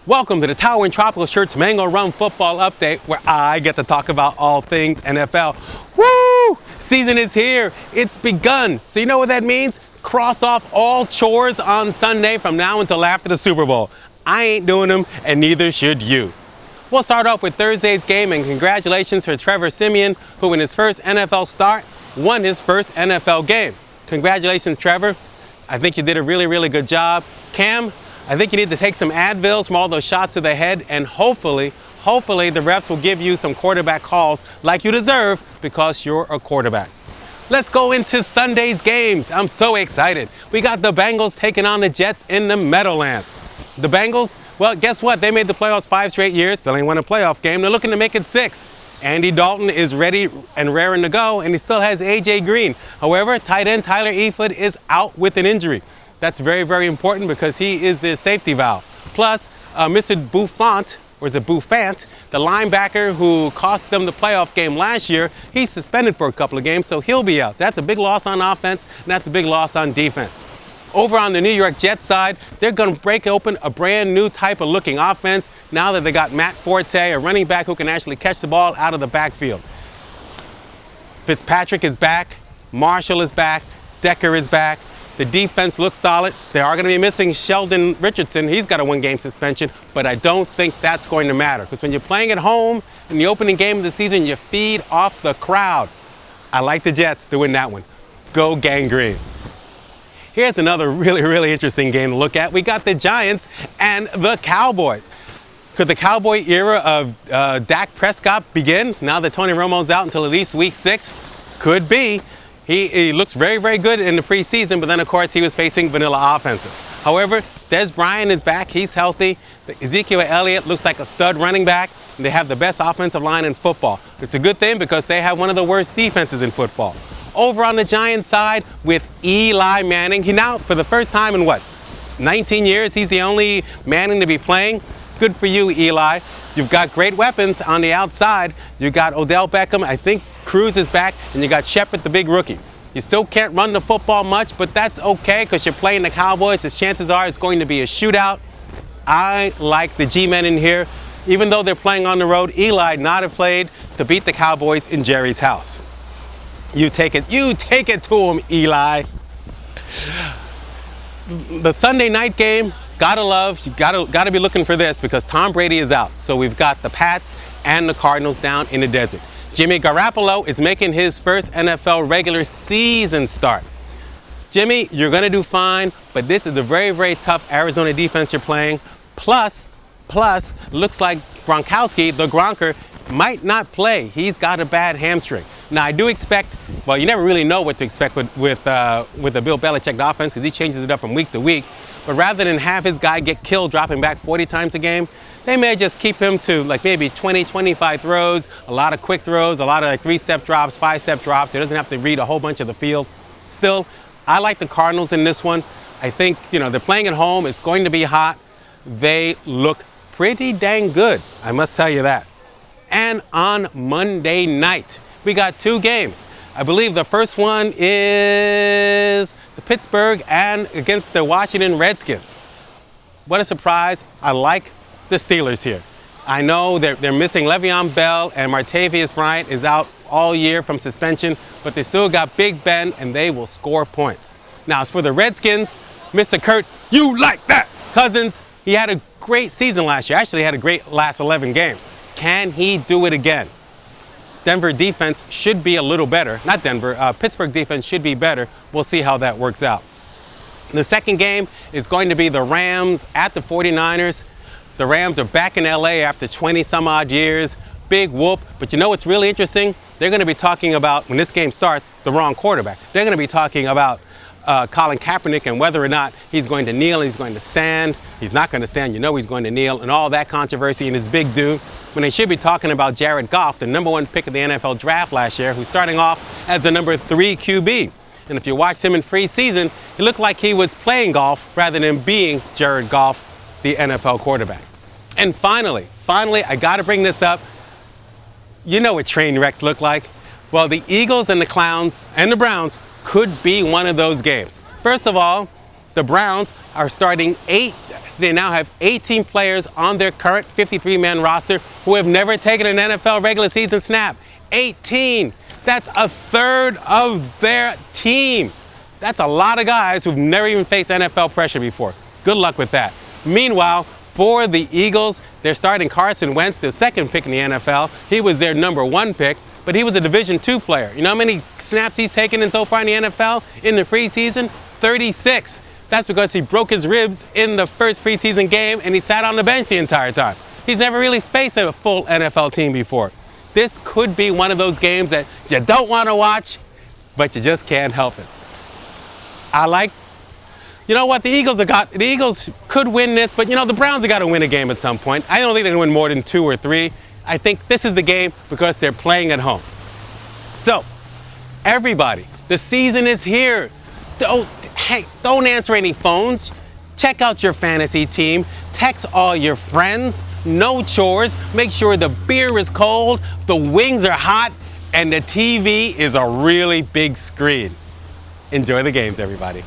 Welcome to the Tower and Tropical Shirts Mango Run Football Update, where I get to talk about all things NFL. Woo! Season is here. It's begun. So you know what that means? Cross off all chores on Sunday from now until after the Super Bowl. I ain't doing them, and neither should you. We'll start off with Thursday's game, and congratulations to Trevor Siemian, who in his first NFL start won his first NFL game. Congratulations, Trevor. I think you did a really good job. Cam, I think you need to take some Advils from all those shots to the head, and hopefully the refs will give you some quarterback calls like you deserve because you're a quarterback. Let's go into Sunday's games. I'm so excited. We got the Bengals taking on the Jets in the Meadowlands. The Bengals, well, guess what? They made the playoffs 5 straight years, still ain't won a playoff game. They're looking to make it 6. Andy Dalton is ready and raring to go, and he still has A.J. Green. However, tight end Tyler Eifert is out with an injury. That's very important because he is the safety valve. Plus, Mr. Buffant, or is it Buffant, the linebacker who cost them the playoff game last year, he's suspended for a couple of games, so he'll be out. That's a big loss on offense, and that's a big loss on defense. Over on the New York Jets side, they're going to break open a brand new type of looking offense now that they got Matt Forte, a running back who can actually catch the ball out of the backfield. Fitzpatrick is back, Marshall is back, Decker is back. The defense looks solid. They are going to be missing Sheldon Richardson. He's got a 1-game suspension, but I don't think that's going to matter because when you're playing at home in the opening game of the season, you feed off the crowd. I like the Jets to win that one. Go Gang Green. Here's another really interesting game to look at. We got the Giants and the Cowboys. Could the Cowboy era of Dak Prescott begin now that Tony Romo's out until at least week 6? Could be. He looks very good in the preseason, but then of course he was facing vanilla offenses. However, Dez Bryant is back. He's healthy. Ezekiel Elliott looks like a stud running back. And they have the best offensive line in football. It's a good thing because they have one of the worst defenses in football. Over on the Giants side with Eli Manning. He now, for the first time in 19 years, he's the only Manning to be playing. Good for you, Eli. You've got great weapons on the outside. You got Odell Beckham. I think Cruz is back, and you got Shepard, the big rookie. You still can't run the football much, but that's okay because you're playing the Cowboys. As chances are it's going to be a shootout. I like the G-men in here. Even though they're playing on the road, Eli not have played to beat the Cowboys in Jerry's house. You take it to him, Eli. The Sunday night game, you gotta be looking for this because Tom Brady is out. So we've got the Pats and the Cardinals down in the desert. Jimmy Garoppolo is making his first NFL regular season start. Jimmy, you're gonna do fine, but this is a very tough Arizona defense you're playing. Plus, looks like Gronkowski, the Gronker, might not play. He's got a bad hamstring. Now, I do expect, well, you never really know what to expect with the Bill Belichick offense because he changes it up from week to week. But rather than have his guy get killed dropping back 40 times a game, they may just keep him to like maybe 20, 25 throws, a lot of quick throws, a lot of like 3-step drops, 5-step drops. He doesn't have to read a whole bunch of the field. Still, I like the Cardinals in this one. I think, they're playing at home. It's going to be hot. They look pretty dang good, I must tell you that. And on Monday night, we got 2 games. I believe the first one is the Pittsburgh and against the Washington Redskins. What a surprise. I like the Steelers here. I know they're missing Le'Veon Bell and Martavius Bryant is out all year from suspension, but they still got Big Ben and they will score points. Now, as for the Redskins, Mr. Kurt, you like that? Cousins, he had a great season last year. Actually, had a great last 11 games. Can he do it again? Denver defense should be a little better. Not Denver, Pittsburgh defense should be better. We'll see how that works out. The second game is going to be the Rams at the 49ers. The Rams are back in LA after 20 some odd years. Big whoop. But you know what's really interesting? They're going to be talking about, when this game starts, the wrong quarterback. They're going to be talking about Colin Kaepernick and whether or not he's going to kneel, he's going to stand, he's not going to stand, he's going to kneel, and all that controversy and his big dude. When they should be talking about Jared Goff, the #1 pick of the NFL draft last year, who's starting off as the #3 QB. And if you watched him in preseason, it looked like he was playing golf rather than being Jared Goff, the NFL quarterback. And finally, I got to bring this up. You know what train wrecks look like? Well, the Eagles and the Clowns and the Browns could be one of those games. First of all, the Browns are starting 8 They now have 18 players on their current 53-man roster who have never taken an NFL regular season snap. 18! That's a third of their team. That's a lot of guys who've never even faced NFL pressure before. Good luck with that. Meanwhile, for the Eagles, they're starting Carson Wentz, the second pick in the NFL. He was their number 1 pick, but he was a Division II player. You know how many snaps he's taken in so far in the NFL in the preseason? 36. That's because he broke his ribs in the first preseason game and he sat on the bench the entire time. He's never really faced a full NFL team before. This could be one of those games that you don't want to watch, but you just can't help it. You know what, the Eagles could win this, but you know, the Browns have got to win a game at some point. I don't think they can win more than 2 or 3. I think this is the game because they're playing at home. So, everybody, the season is here. Don't answer any phones. Check out your fantasy team. Text all your friends. No chores. Make sure the beer is cold, the wings are hot, and the TV is a really big screen. Enjoy the games, everybody.